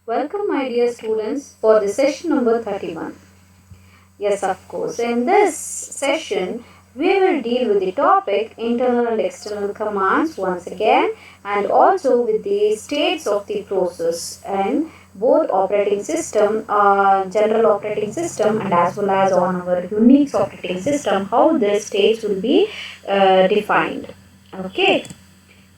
Welcome, my dear students, for the session number 31. Yes, of course. In this session, we will deal with the topic internal and external commands once again, and also with the states of the process and both operating system, general operating system, and as well as on our Unix operating system, how the states will be defined. Okay.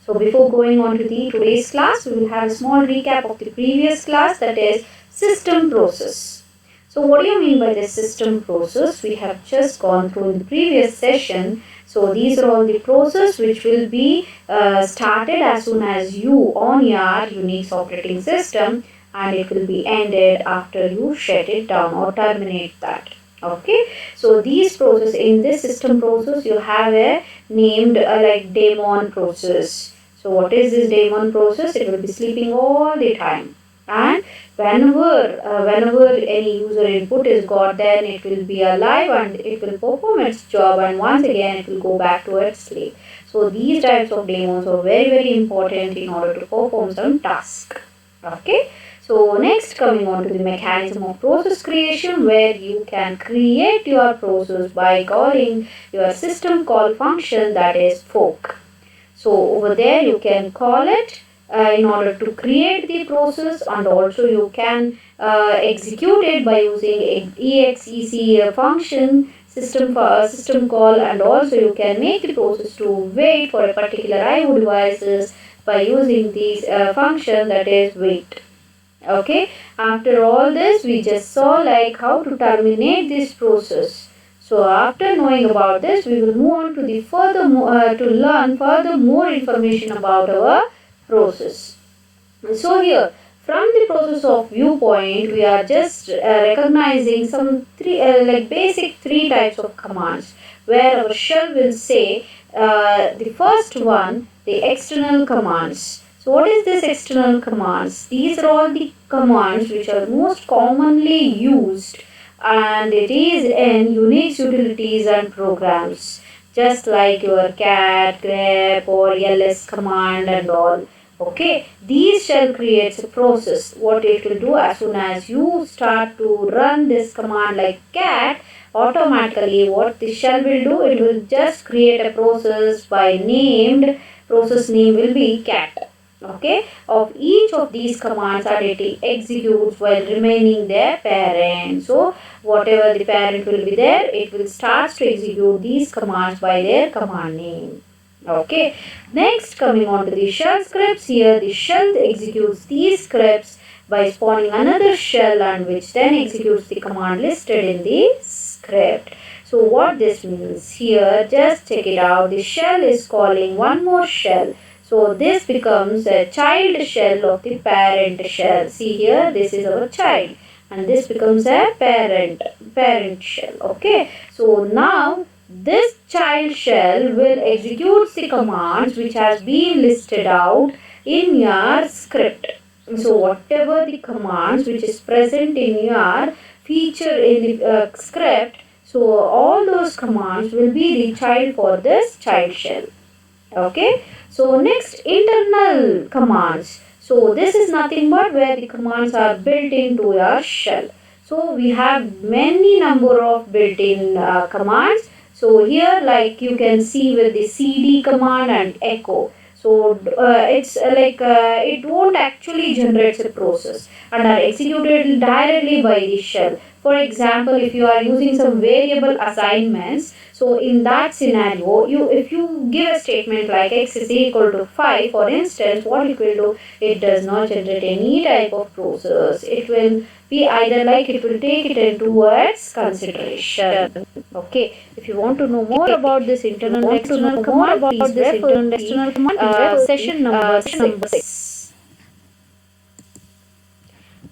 So before going on to the today's class, we will have a small recap of the previous class, that is system process. So what do you mean by the system process? We have just gone through in the previous session. So these are all the process which will be started as soon as you on your Unix operating system, and it will be ended after you shut it down or terminate that. Okay, so these process, in this system process you have a named like daemon process. So what is this daemon process? It will be sleeping all the time, and whenever any user input is got, then it will be alive and it will perform its job, and once again it will go back to its sleep. So these types of daemons are very important in order to perform some task. Okay. So next, coming on to the mechanism of process creation, where you can create your process by calling your system call function, that is fork. So over there you can call it in order to create the process, and also you can execute it by using exec function system call, and also you can make the process to wait for a particular IO devices by using this function, that is wait. Okay, after all this we just saw like how to terminate this process. So after knowing about this, we will move on to the to learn further more information about our process. So here, from the process of viewpoint, we are just recognizing some basic three types of commands, where our shell will say the first one, the external commands. So what is this external commands? These are all the commands which are most commonly used, and it is in Unix utilities and programs, just like your cat, grep or ls command and all. Okay, these shell creates a process. What it will do, as soon as you start to run this command like cat, automatically what the shell will do, it will just create a process by named, process name will be cat. Okay, of each of these commands that it executes while remaining their parent. So whatever the parent will be there, it will start to execute these commands by their command name. Okay, next, coming on to the shell scripts, here the shell executes these scripts by spawning another shell, and which then executes the command listed in the script. So what this means here, just check it out. The shell is calling one more shell. So this becomes a child shell of the parent shell. See here, this is our child, and this becomes a parent shell. Okay, so now this child shell will execute the commands which has been listed out in your script. So whatever the commands which is present in your feature in the script, so all those commands will be the child for this child shell. Okay, so next, internal commands. So this is nothing but where the commands are built into your shell. So we have many number of built-in commands. So here, like you can see with the cd command and echo. So it's it won't actually generate a process and are executed directly by the shell. For example, if you are using some variable assignments, so in that scenario, if you give a statement like x is equal to 5, for instance, what it will do, it does not generate any type of process. It will be either like it will take it into its consideration. Okay, if you want to know more about this internal and external command, please refer to session number 6.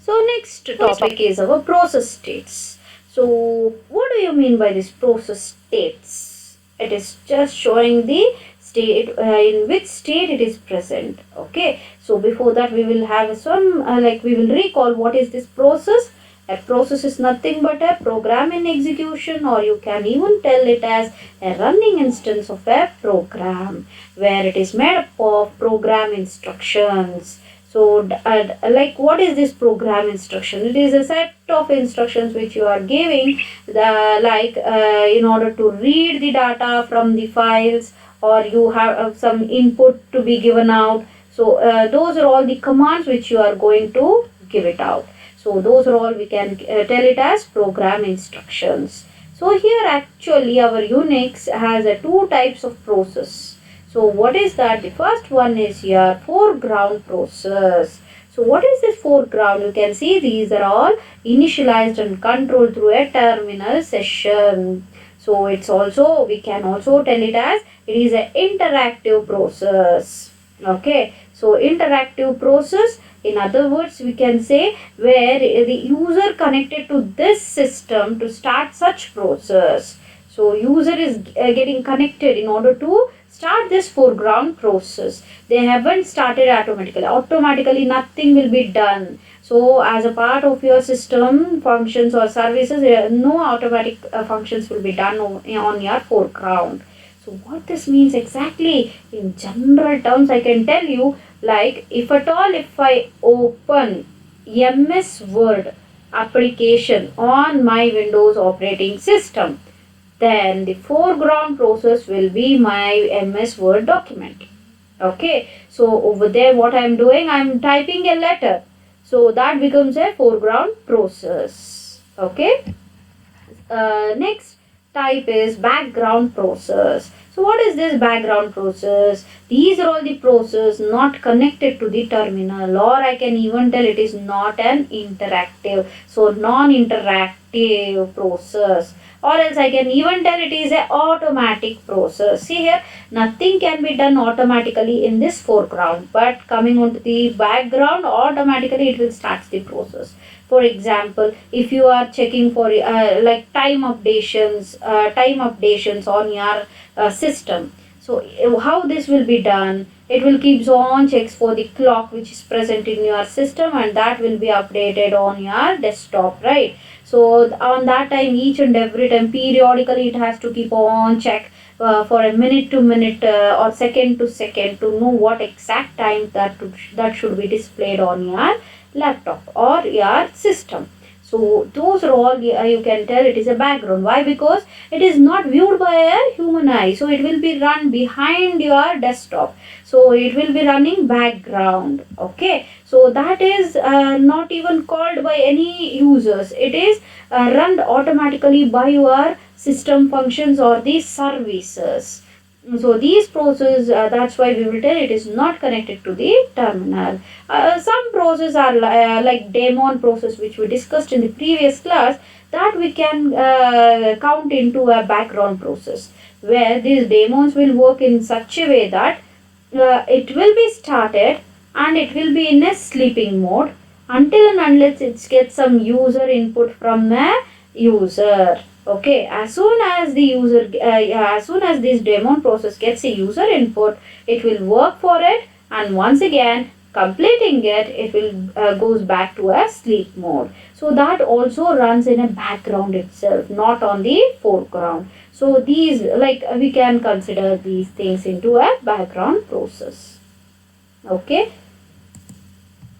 So next topic is our process states. So what do you mean by this process states? It is just showing the state in which state it is present. Okay, so before that we will have some we will recall what is this process. A process is nothing but a program in execution, or you can even tell it as a running instance of a program, where it is made up of program instructions. So like what is this program instruction? It is a set of instructions which you are giving in order to read the data from the files, or you have some input to be given out. So those are all the commands which you are going to give it out. So those are all we can tell it as program instructions. So here actually our Unix has two types of process. So what is that? The first one is your foreground process. So what is this foreground? You can see these are all initialized and controlled through a terminal session. So we can also tell it as it is an interactive process. Okay, so interactive process, in other words, we can say where the user connected to this system to start such process. So user is getting connected in order to start this foreground process. They haven't started automatically. Automatically nothing will be done. So as a part of your system functions or services, no automatic functions will be done on your foreground. So what this means exactly in general terms, I can tell you, like if I open MS Word application on my Windows operating system, then the foreground process will be my MS Word document. Okay, so over there what I am doing, I am typing a letter. So that becomes a foreground process. Okay. Next type is background process. So what is this background process? These are all the process not connected to the terminal, or I can even tell it is not an interactive. So non-interactive process, or else I can even tell it is a automatic process. See here, nothing can be done automatically in this foreground, but coming on to the background, automatically it will start the process. For example, if you are checking for like time updations on your system, so how this will be done? It will keeps on checks for the clock which is present in your system, and that will be updated on your desktop, right? So on that time, each and every time, periodically it has to keep on check for a minute to minute or second to second to know what exact time that should be displayed on your laptop or your system. So those are all you can tell it is a background. Why? Because it is not viewed by a human eye. So it will be run behind your desktop. So it will be running background. Okay. So that is not even called by any users. It is run automatically by your system functions or the services. So these processes, that's why we will tell it is not connected to the terminal. Some processes are like daemon process, which we discussed in the previous class, that we can count into a background process, where these daemons will work in such a way that it will be started and it will be in a sleeping mode until and unless it gets some user input from a user. Okay, as soon as this daemon process gets a user input, it will work for it, and once again completing it, it will goes back to a sleep mode. So that also runs in a background itself, not on the foreground. So these, like we can consider these things into a background process. Okay.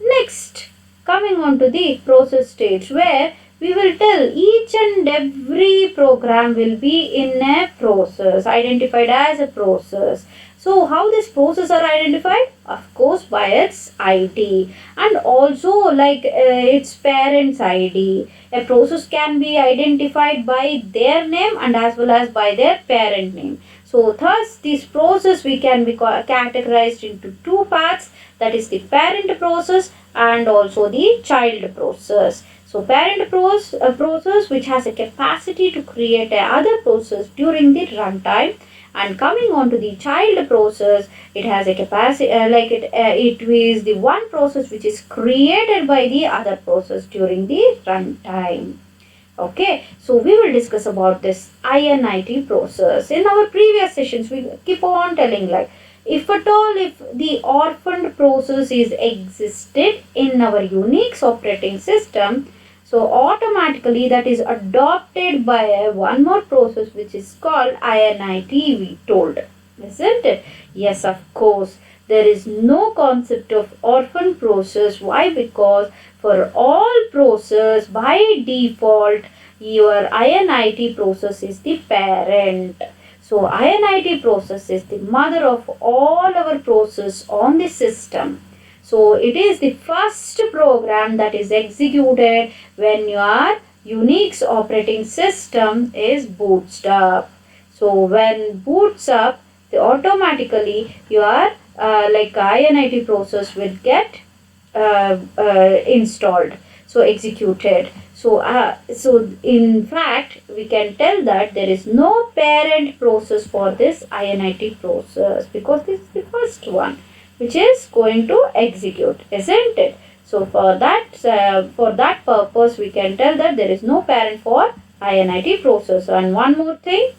Next, coming on to the process stage, where we will tell each and every program will be in a process, identified as a process. So how this process are identified? Of course by its ID, and also like its parent's ID. A process can be identified by their name and as well as by their parent name. So thus this process we can be categorized into two parts, that is the parent process and also the child process. So parent process which has a capacity to create a other process during the runtime, and coming on to the child process, it has a capacity it is the one process which is created by the other process during the runtime. Okay, so we will discuss about this INIT process. In our previous sessions, we keep on telling like, if at all, if the orphaned process is existed in our Unix operating system, so automatically that is adopted by one more process which is called INIT, we told. Isn't it? Yes, of course. there is no concept of orphan process. Why? Because for all process by default your INIT process is the parent. So INIT process is the mother of all our process on the system. So it is the first program that is executed when your Unix operating system is booted up. So when boots up, automatically your INIT process will get installed, so executed. So in fact we can tell that there is no parent process for this INIT process, because this is the first one which is going to execute, isn't it? So for that purpose we can tell that there is no parent for INIT process. And one more thing,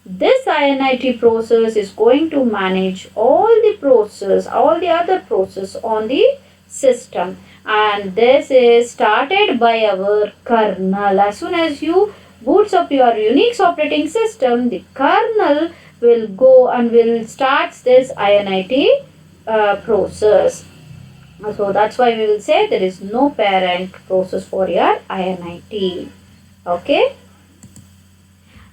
this INIT process is going to manage all the other process on the system, and this is started by our kernel. As soon as you boots up your Unix operating system, the kernel will go and will start this INIT process. So that's why we will say there is no parent process for your INIT. Okay.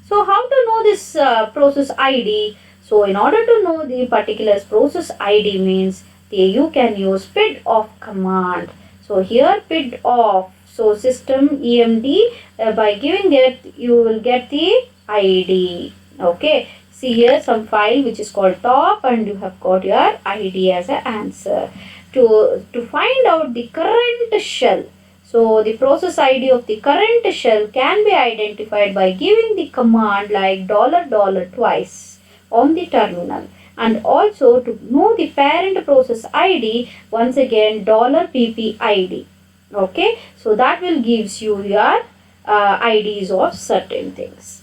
So how to know this process ID? So in order to know the particular process ID means you can use PID off command. So here PID off. So system EMD, by giving it you will get the ID. Okay. See here some file which is called top, and you have got your ID as an answer. To find out the current shell. So the process ID of the current shell can be identified by giving the command like $$ twice on the terminal. And also to know the parent process ID, once again $PPID. Okay, so that will gives you your IDs of certain things.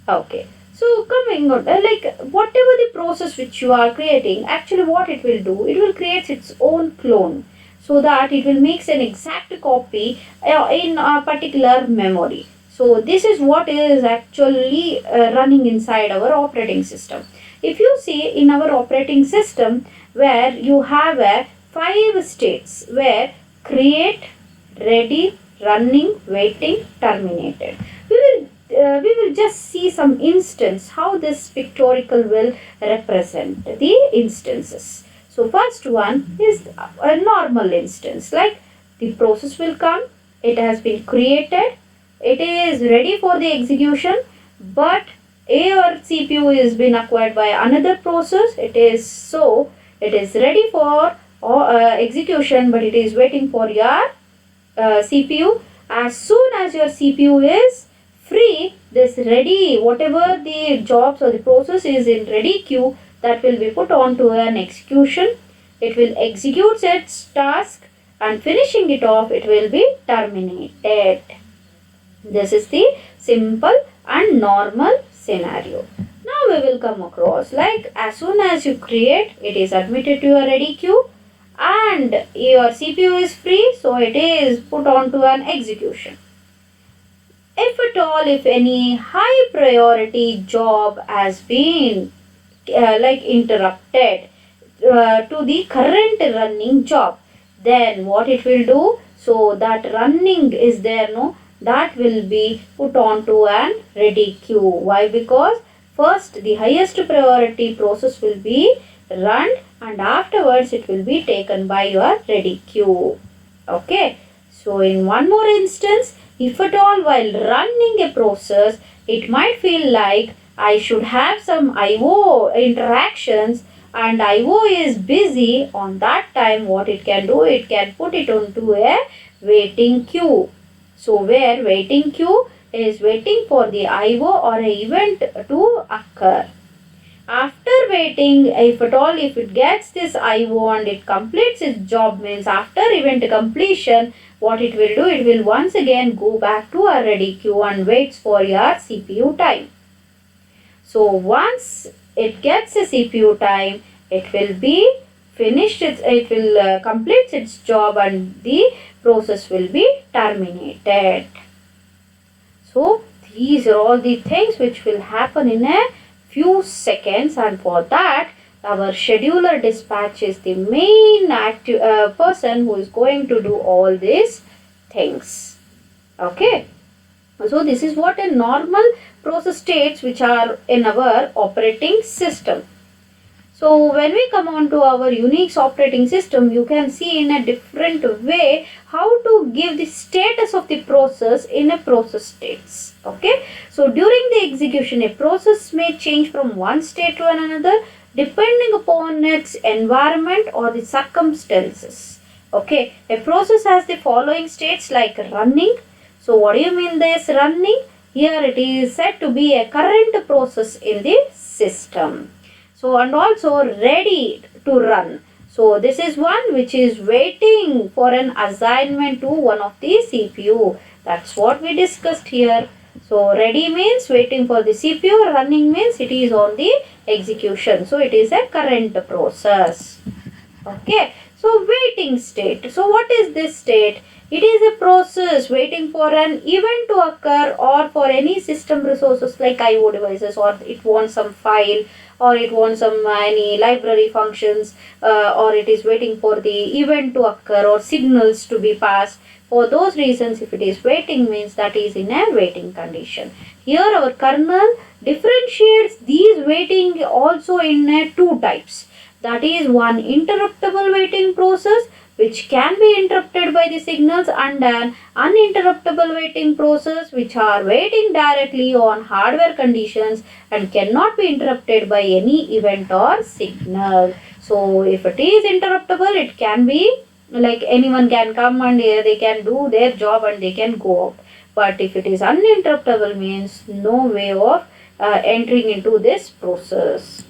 Okay, so coming on, whatever the process which you are creating, actually what it will do, it will create its own clone, so that it will make an exact copy in a particular memory. So this is what is actually running inside our operating system. If you see in our operating system, where you have 5 states, where create, ready, running, waiting, terminated. We will just see some instance how this pictorial will represent the instances. So first one is a normal instance, like the process will come, it has been created, it is ready for the execution, but your CPU is been acquired by another process. It is ready for execution, but it is waiting for your CPU. As soon as your CPU is free, this ready, whatever the jobs or the process is in ready queue, that will be put on to an execution. It will execute its task, and finishing it off, it will be terminated. This is the simple and normal scenario. Now we will come across like as soon as you create, it is admitted to your ready queue, and your CPU is free, so it is put on to an execution. If at all, if any high priority job has been interrupted to the current running job, then what it will do, so that running is there, no, that will be put on to an ready queue. Why? Because first the highest priority process will be run, and afterwards it will be taken by your ready queue. Okay, so in one more instance, if at all while running a process, it might feel like I should have some IO interactions, and IO is busy, on that time what it can do, it can put it onto a waiting queue. So where waiting queue is waiting for the IO or an event to occur. After waiting, if at all, if it gets this IO and it completes its job, means after event completion, what it will do, it will once again go back to a ready queue and waits for your CPU time. So once it gets a CPU time, it will be finished, it will complete its job, and the process will be terminated. So these are all the things which will happen in a few seconds, and for that our scheduler dispatch is the main person who is going to do all these things. Okay. So this is what a normal process states which are in our operating system. So when we come on to our Unix operating system, you can see in a different way how to give the status of the process in a process states. Okay. So during the execution, a process may change from one state to another depending upon its environment or the circumstances. Okay. A process has the following states like running. So what do you mean this running? Here it is said to be a current process in the system. So and also ready to run. So this is one which is waiting for an assignment to one of the CPU. That's what we discussed here. So ready means waiting for the CPU, running means it is on the execution. So it is a current process. Okay. So waiting state. So what is this state? It is a process waiting for an event to occur or for any system resources like IO devices, or it wants some file, or it wants some any library functions, or it is waiting for the event to occur or signals to be passed. For those reasons, if it is waiting means that is in a waiting condition. Here our kernel differentiates these waiting also in two types. That is one interruptible waiting process which can be interrupted by the signals, and an uninterruptible waiting process which are waiting directly on hardware conditions and cannot be interrupted by any event or signal. So if it is interruptible, it can be like anyone can come and they can do their job and they can go out. But if it is uninterruptible means no way of entering into this process.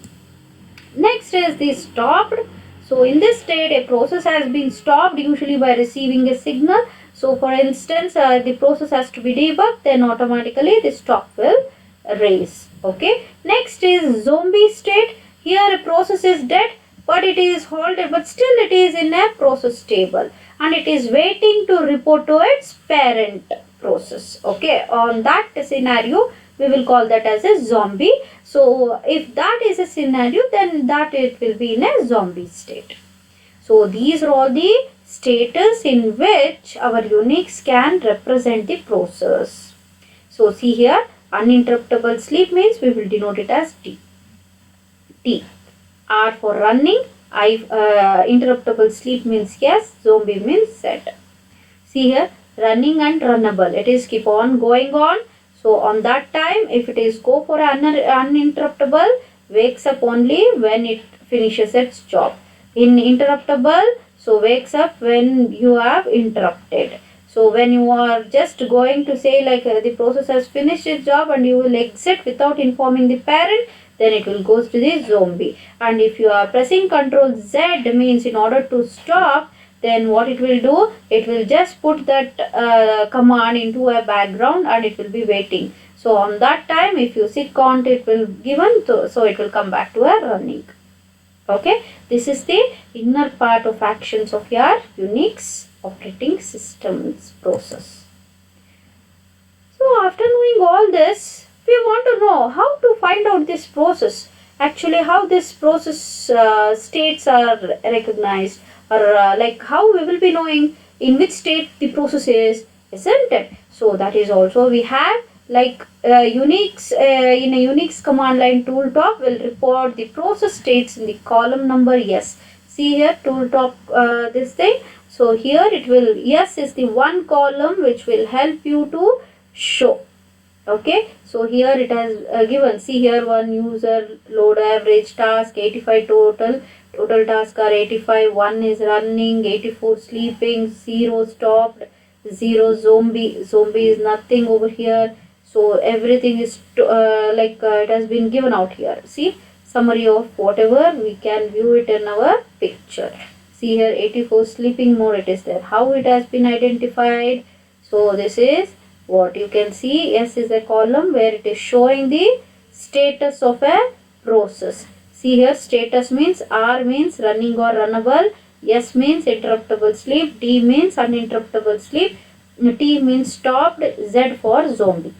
Next is the stopped. So in this state, a process has been stopped usually by receiving a signal. So for instance, the process has to be debugged, then automatically the stop will raise. Okay. Next is zombie state. Here a process is dead, but it is halted, but still it is in a process table and it is waiting to report to its parent process. Okay. On that scenario, we will call that as a zombie. So if that is a scenario, then that it will be in a zombie state. So these are all the status in which our Unix can represent the process. So see here, uninterruptible sleep means we will denote it as T. T. R for running, interruptible sleep means yes, zombie means set. See here, running and runnable, it is keep on going on. So on that time, if it is go for uninterruptible, wakes up only when it finishes its job. In interruptible, so wakes up when you have interrupted. So when you are just going to say like the process has finished its job and you will exit without informing the parent, then it will go to the zombie. And if you are pressing Ctrl Z means in order to stop, then what it will do, it will just put that command into a background and it will be waiting. So on that time, if you sit count, it will given to, so it will come back to a running. Okay, this is the inner part of actions of your Unix operating systems process. So after knowing all this, we want to know how to find out this process. Actually, how this process states are recognized, or like how we will be knowing in which state the process is, isn't it? So that is also we have like Unix in a Unix command line tool top will report the process states in the column number S. See here tool top this thing. So here it will S is the one column which will help you to show. Okay, so here it has given, see here one user, load average task, 85 total tasks are 85, 1 is running, 84 sleeping, 0 stopped, 0 zombie is nothing over here. So everything is it has been given out here. See, summary of whatever, we can view it in our picture. See here 84 sleeping mode, it is there. How it has been identified? So this is what you can see. S is a column where it is showing the status of a process. See here status means R means running or runnable, S means interruptible sleep, D means uninterruptible sleep, T means stopped, Z for zombie.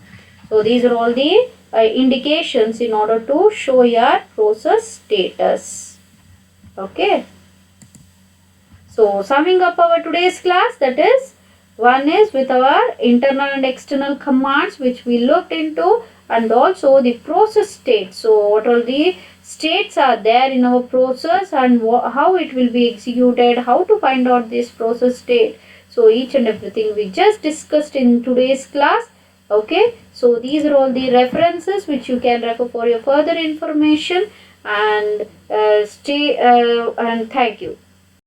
So these are all the indications in order to show your process status. Okay. So summing up our today's class, that is, one is with our internal and external commands which we looked into, and also the process state. So what all the states are there in our process and how it will be executed, how to find out this process state. So each and everything we just discussed in today's class. Okay, so these are all the references which you can refer for your further information, and and thank you.